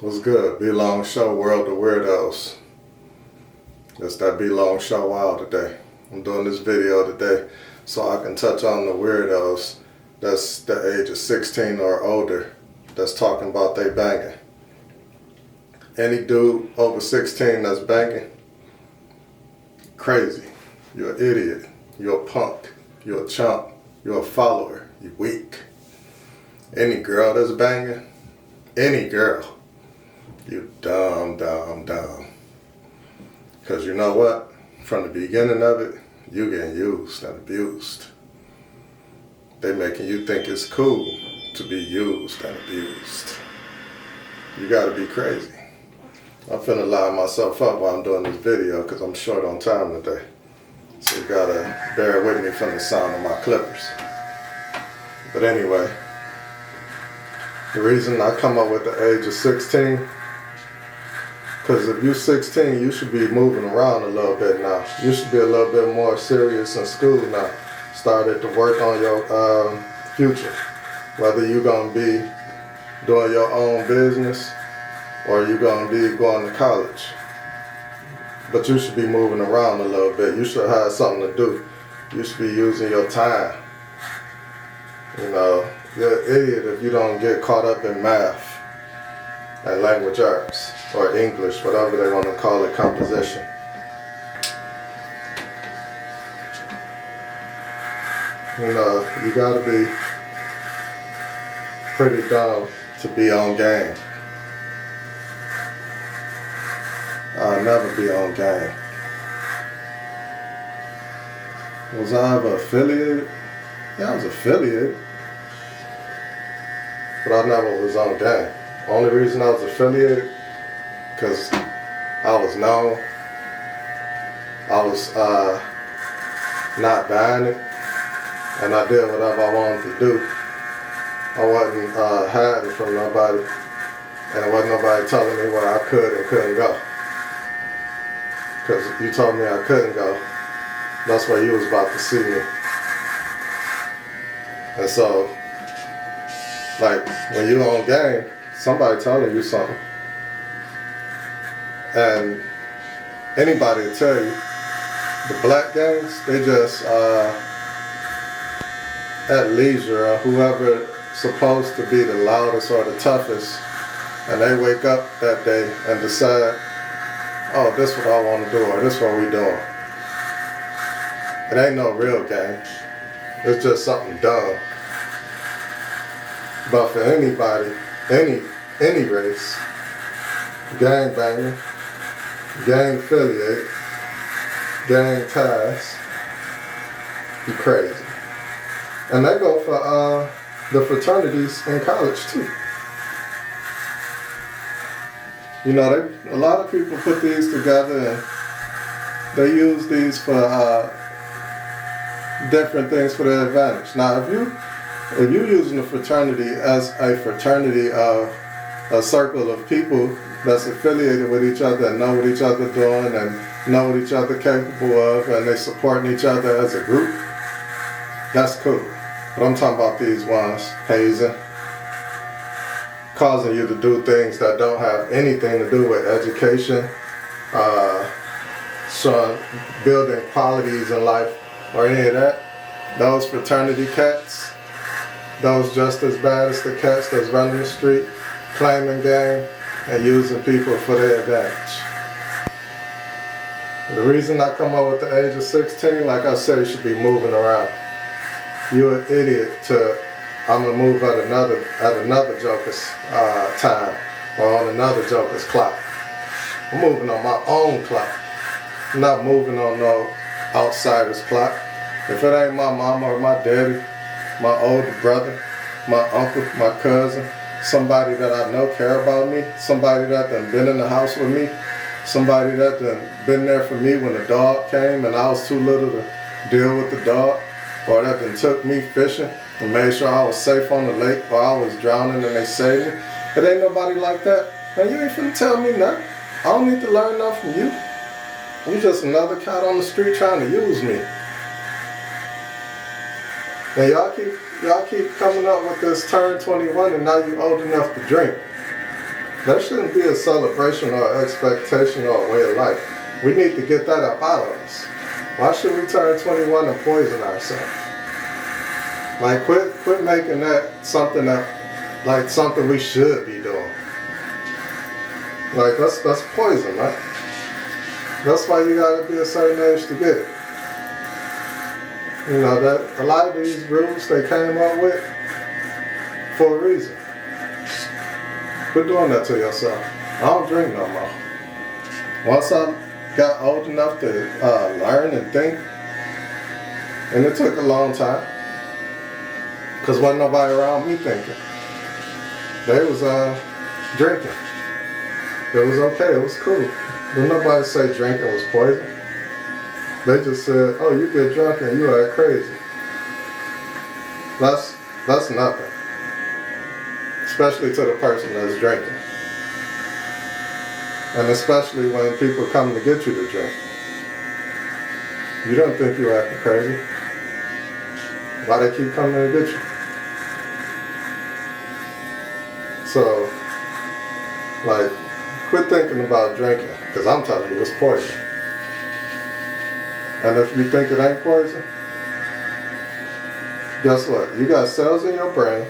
What's good? B-Long Show, World of Weirdos. It's that B-Long Show Wow today. I'm doing this video today so I can touch on the weirdos that's the age of 16 or older that's talking about they banging. Any dude over 16 that's banging, crazy. You're an idiot. You're a punk. You're a chump. You're a follower. You're weak. Any girl that's banging, any girl, you dumb. Because you know what? From the beginning of it, you getting used and abused. They making you think it's cool to be used and abused. You gotta be crazy. I'm finna line myself up while I'm doing this video because I'm short on time today. So you gotta bear with me from the sound of my clippers. But anyway, the reason I come up with the age of 16, because if you're 16, you should be moving around a little bit now. You should be a little bit more serious in school now. Started to work on your future. Whether you're going to be doing your own business or you're going to be going to college. But you should be moving around a little bit. You should have something to do. You should be using your time. You know, you're an idiot if you don't get caught up in math and language arts or English, whatever they want to call it, composition. You know, you gotta be pretty dumb to be on game. I'll never be on game. Was I ever affiliated? Yeah, I was affiliated. But I never was on game. Only reason I was affiliated, because I was known. I was not buying it. And I did whatever I wanted to do. I wasn't hiding from nobody. And there wasn't nobody telling me where I could and couldn't go. Because you told me I couldn't go. That's where you was about to see me. And so, like, when you on game, somebody telling you something. And anybody will tell you, the black gangs, they just at leisure, or whoever supposed to be the loudest or the toughest, and they wake up that day and decide, oh, this what I want to do, or this what we doing. It ain't no real game. It's just something dumb. But for anybody, any race, gang banging, gang affiliate, gang ties, you crazy. And they go for the fraternities in college too. You know, a lot of people put these together and they use these for different things for their advantage. Now, if you're using a fraternity as a fraternity of a circle of people that's affiliated with each other and know what each other doing and know what each other capable of, and they supporting each other as a group, that's cool. But I'm talking about these ones, hazing, causing you to do things that don't have anything to do with education, building qualities in life, or any of that. Those fraternity cats, those just as bad as the cats that's running the street, claiming game, and using people for their advantage. The reason I come up with the age of 16, like I said, you should be moving around. You're an idiot to, I'm gonna move at another joker's time, or on another joker's clock. I'm moving on my own clock. I'm not moving on no outsider's clock. If it ain't my mama or my daddy, my older brother, my uncle, my cousin, somebody that I know care about me, somebody that done been in the house with me, somebody that done been there for me when the dog came and I was too little to deal with the dog, or that done took me fishing and made sure I was safe on the lake while I was drowning and they saved me. It ain't nobody like that. Man, you ain't finna tell me nothing. I don't need to learn nothing from you. You just another cat on the street trying to use me. And y'all keep coming up with this turn 21 and now you old enough to drink. There shouldn't be a celebration or expectation or a way of life. We need to get that up out of us. Why should we turn 21 and poison ourselves? Like, quit making that something we should be doing. Like, that's poison, right? That's why you gotta be a certain age to get it. You know, that a lot of these rules they came up with for a reason. Quit doing that to yourself. I don't drink no more. Once I got old enough to learn and think, and it took a long time, because wasn't nobody around me thinking. They was drinking. It was okay, it was cool. Didn't nobody say drinking was poison. They just said, oh, you get drunk and you act crazy. That's nothing. Especially to the person that's drinking. And especially when people come to get you to drink. You don't think you're acting crazy. Why they keep coming to get you? So, like, quit thinking about drinking, because I'm telling you, it's poison. And if you think it ain't poison, guess what? You got cells in your brain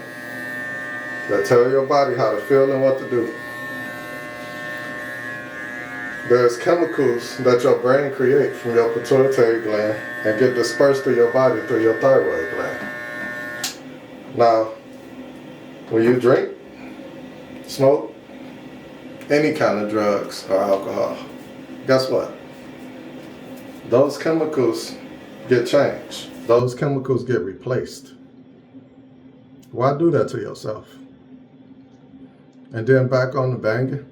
that tell your body how to feel and what to do. There's chemicals that your brain creates from your pituitary gland and get dispersed through your body through your thyroid gland. Now, when you drink, smoke, any kind of drugs or alcohol, guess what? Those chemicals get changed. Those chemicals get replaced. Why do that to yourself? And then back on the banging,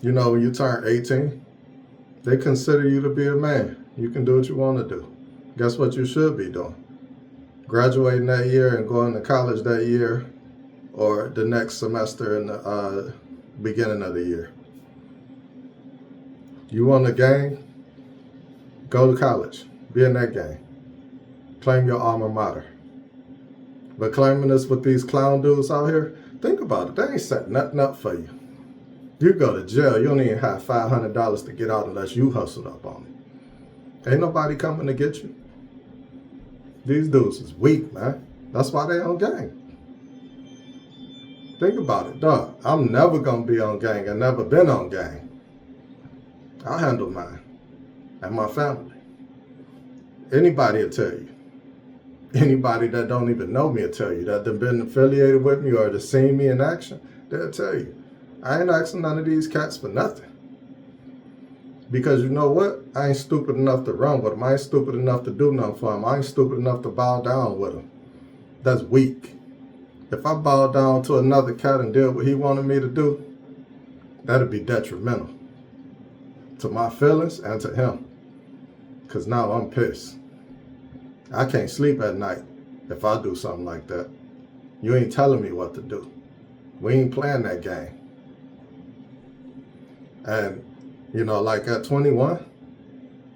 you know, when you turn 18, they consider you to be a man. You can do what you want to do. Guess what you should be doing? Graduating that year and going to college that year, or the next semester in the beginning of the year. You want a gang? Go to college. Be in that gang. Claim your alma mater. But claiming this with these clown dudes out here, think about it. They ain't setting nothing up for you. You go to jail, you don't even have $500 to get out unless you hustled up on it. Ain't nobody coming to get you. These dudes is weak, man. That's why they on gang. Think about it, dog. I'm never gonna be on gang. I've never been on gang. I'll handle mine and my family. Anybody will tell you. Anybody that don't even know me will tell you, that they've been affiliated with me or they've seen me in action, they'll tell you. I ain't asking none of these cats for nothing. Because you know what? I ain't stupid enough to run with them. I ain't stupid enough to do nothing for them. I ain't stupid enough to bow down with them. That's weak. If I bow down to another cat and did what he wanted me to do, that'd be detrimental to my feelings and to him. Because now I'm pissed. I can't sleep at night if I do something like that. You ain't telling me what to do. We ain't playing that game. And, you know, like at 21,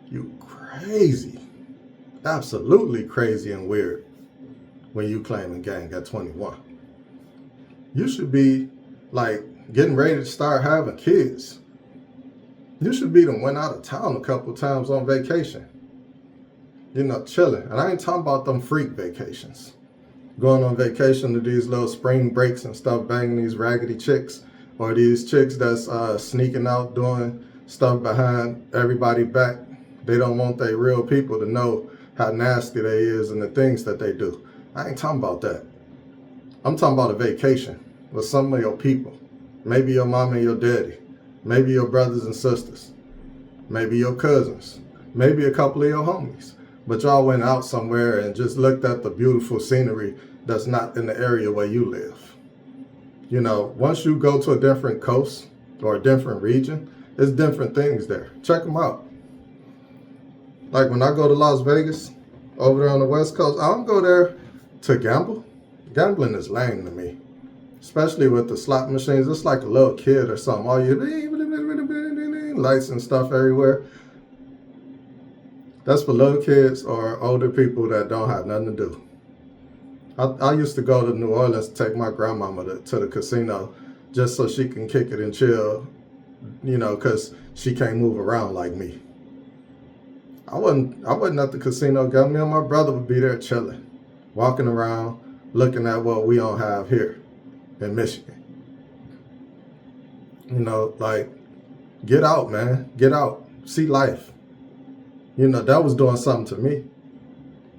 you crazy. Absolutely crazy and weird when you claiming gang at 21. You should be, like, getting ready to start having kids. You should be done went out of town a couple times on vacation. You know, chilling. And I ain't talking about them freak vacations. Going on vacation to these little spring breaks and stuff, banging these raggedy chicks. Or these chicks that's sneaking out doing stuff behind everybody's back. They don't want their real people to know how nasty they is and the things that they do. I ain't talking about that. I'm talking about a vacation with some of your people. Maybe your mom and your daddy. Maybe your brothers and sisters. Maybe your cousins. Maybe a couple of your homies. But y'all went out somewhere and just looked at the beautiful scenery that's not in the area where you live. You know, once you go to a different coast or a different region, there's different things there. Check them out. Like when I go to Las Vegas, over there on the West Coast, I don't go there to gamble. Gambling is lame to me, especially with the slot machines. It's like a little kid or something. All you lights and stuff everywhere. That's for little kids or older people that don't have nothing to do. I used to go to New Orleans to take my grandmama to the casino just so she can kick it and chill, because she can't move around like me. I wasn't at the casino. Me and my brother would be there chilling, walking around, looking at what we don't have here in Michigan. Like, get out, man. Get out. See life. That was doing something to me.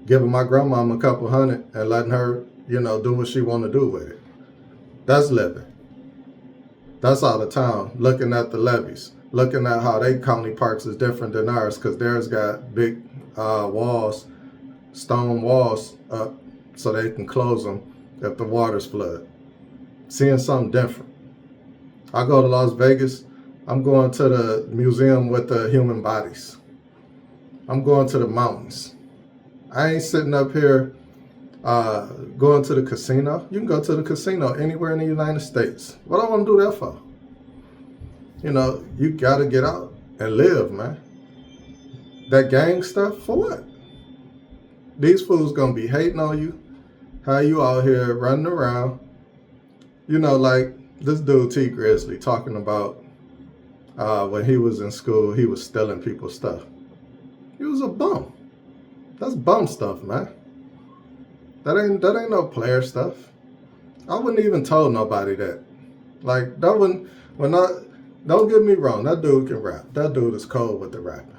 Giving my grandmama a couple hundred and letting her, do what she want to do with it. That's living. That's out of town, looking at the levees, looking at how they county parks is different than ours, because theirs got big walls, stone walls up so they can close them if the waters flood. Seeing something different. I go to Las Vegas, I'm going to the museum with the human bodies. I'm going to the mountains. I ain't sitting up here going to the casino. You can go to the casino anywhere in the United States. What I want to do that for? You got to get out and live, man. That gang stuff, for what? These fools going to be hating on you. How you out here running around. Like this dude T Grizzly talking about when he was in school, he was stealing people's stuff. He was a bum. That's bum stuff, man. That ain't no player stuff. I wouldn't even told nobody that. Like, that wouldn't, don't get me wrong, that dude can rap. That dude is cold with the rapping.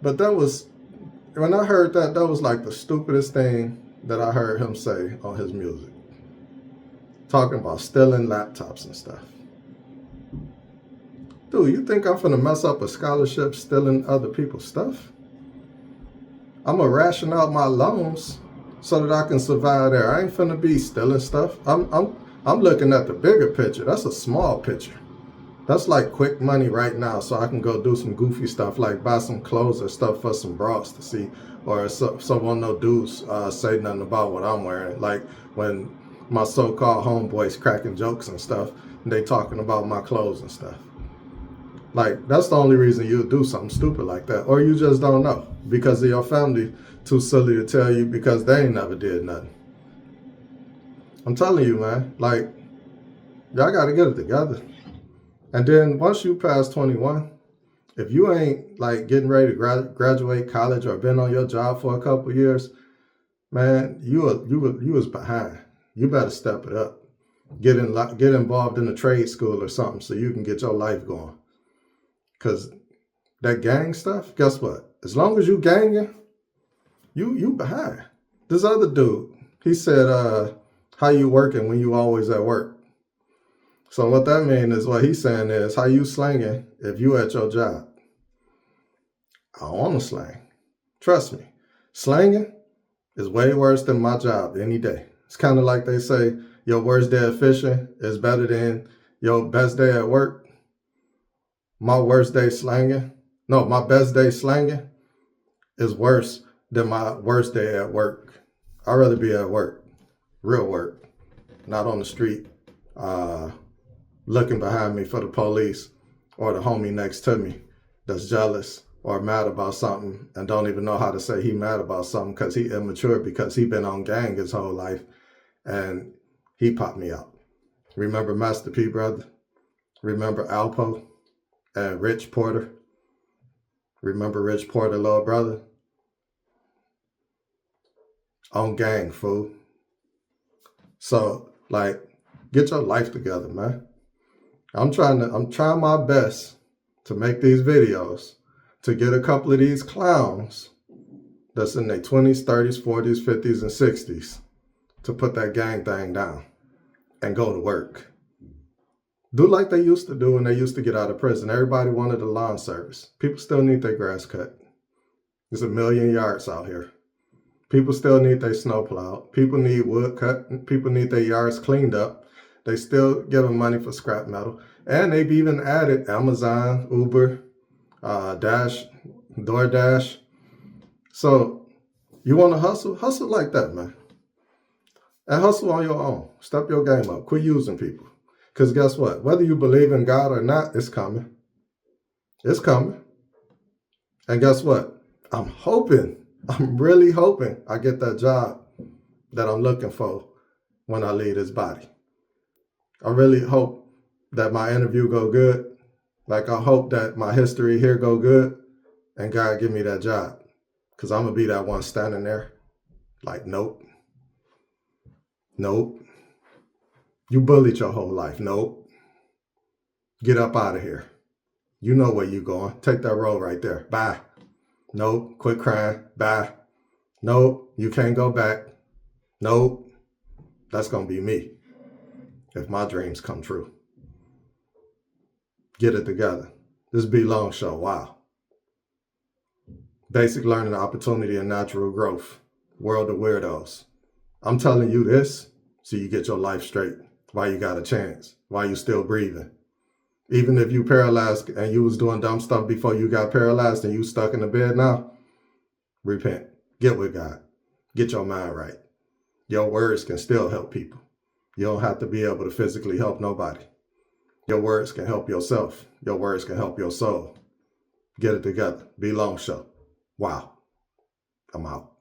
But when I heard that was like the stupidest thing that I heard him say on his music. Talking about stealing laptops and stuff. Dude, you think I'm finna mess up a scholarship stealing other people's stuff? I'm gonna ration out my loans so that I can survive there. I ain't finna be stealing stuff. I'm looking at the bigger picture. That's a small picture. That's like quick money right now, so I can go do some goofy stuff like buy some clothes or stuff for some bras to see, or so won't no dudes say nothing about what I'm wearing. Like when my so-called homeboys cracking jokes and stuff, and they talking about my clothes and stuff. Like, that's the only reason you'll do something stupid like that. Or you just don't know because of your family too silly to tell you because they ain't never did nothing. I'm telling you, man, like, y'all got to get it together. And then once you pass 21, if you ain't like getting ready to graduate college or been on your job for a couple of years, man, you was behind. You better step it up. Get involved in a trade school or something so you can get your life going. Because that gang stuff, guess what? As long as you ganging, you behind. This other dude, he said, how you working when you always at work? So what that means is what he's saying is, how you slanging if you at your job? I don't want to slang. Trust me. Slanging is way worse than my job any day. It's kind of like they say, your worst day of fishing is better than your best day at work. My best day slanging is worse than my worst day at work. I'd rather be at work, real work, not on the street, looking behind me for the police or the homie next to me that's jealous or mad about something and don't even know how to say he mad about something because he immature because he been on gang his whole life and he popped me out. Remember Master P, brother? Remember Alpo? And Rich Porter. Remember Rich Porter, little brother? On gang, fool. So, like, get your life together, man. I'm trying my best to make these videos to get a couple of these clowns that's in their 20s, 30s, 40s, 50s, and 60s to put that gang thing down and go to work. Do like they used to do when they used to get out of prison. Everybody wanted a lawn service. People still need their grass cut. There's a million yards out here. People still need their snow plowed. People need wood cut. People need their yards cleaned up. They still give them money for scrap metal. And they've even added Amazon, Uber, DoorDash. So you want to hustle? Hustle like that, man. And hustle on your own. Step your game up. Quit using people. Because guess what? Whether you believe in God or not, it's coming. It's coming. And guess what? I'm really hoping I get that job that I'm looking for when I leave this body. I really hope that my interview go good. Like, I hope that my history here go good and God give me that job. Because I'm going to be that one standing there like, nope, nope. You bullied your whole life. Nope. Get up out of here. You know where you going. Take that road right there. Bye. Nope. Quit crying. Bye. Nope. You can't go back. Nope. That's going to be me if my dreams come true. Get it together. This B Long Show. Wow. Basic learning opportunity and natural growth. World of weirdos. I'm telling you this so you get your life straight. Why you got a chance. Why you still breathing. Even if you paralyzed and you was doing dumb stuff before you got paralyzed and you stuck in the bed now, repent. Get with God. Get your mind right. Your words can still help people. You don't have to be able to physically help nobody. Your words can help yourself. Your words can help your soul. Get it together. B Long Show. Wow. I'm out.